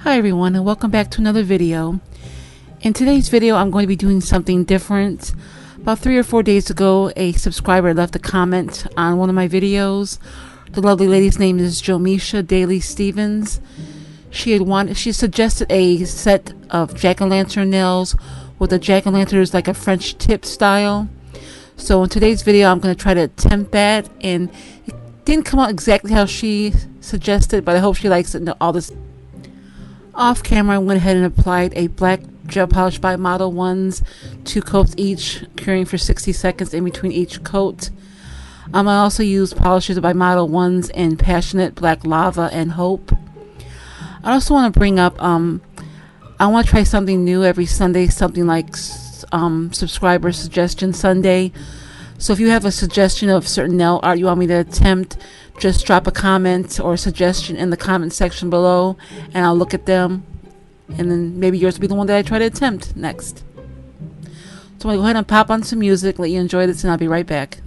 Hi everyone, and welcome back to another video. In today's video I'm going to be doing something different. About 3 or 4 days ago, a subscriber left a comment on one of my videos. The lovely lady's name is Jomisha Daly Stevens. She suggested a set of jack-o'-lantern nails with the jack-o'-lanterns like a French tip style. So in today's video I'm going to try to attempt that, and it didn't come out exactly how she suggested, but I hope she likes it and all this. Off camera, I went ahead and applied a black gel polish by Modelones, 2 coats each, curing for 60 seconds in between each coat. I also used polishes by Modelones in Passionate, Black Lava, and Hope. I also want to bring up, I want to try something new every Sunday, something like subscriber suggestion Sunday. So if you have a suggestion of certain nail art you want me to attempt, just drop a comment or a suggestion in the comment section below, and I'll look at them, and then maybe yours will be the one that I try to attempt next. So I'm going to go ahead and pop on some music, let you enjoy this, and I'll be right back.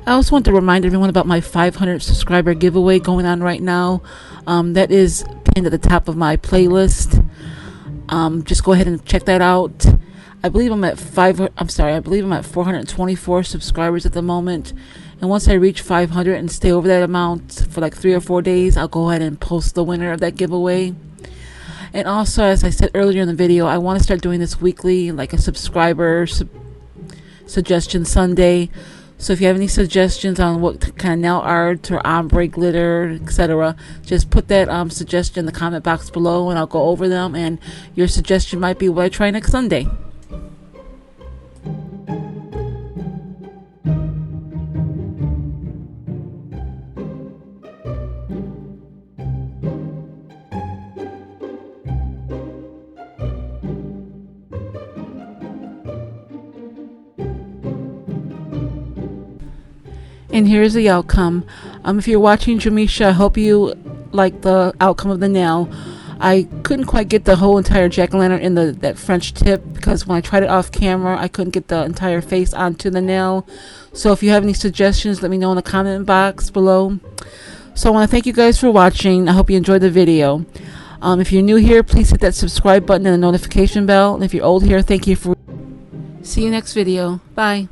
I also want to remind everyone about my 500 subscriber giveaway going on right now. That is pinned at the top of my playlist. Just go ahead and check that out. I believe I'm at 424 subscribers at the moment. And once I reach 500 and stay over that amount for like 3 or 4 days, I'll go ahead and post the winner of that giveaway. And also, as I said earlier in the video, I want to start doing this weekly, like a subscriber suggestion Sunday. So if you have any suggestions on what kind of nail art or ombre glitter, etc., just put that suggestion in the comment box below, and I'll go over them, and your suggestion might be what I try next Sunday. And here's the outcome. If you're watching, Jamisha, I hope you like the outcome of the nail. I couldn't quite get the whole entire jack-o'-lantern in that French tip, because when I tried it off camera, I couldn't get the entire face onto the nail. So if you have any suggestions, let me know in the comment box below. So I want to thank you guys for watching. I hope you enjoyed the video. If you're new here, please hit that subscribe button and the notification bell. And if you're old here, thank you for... See you next video. Bye.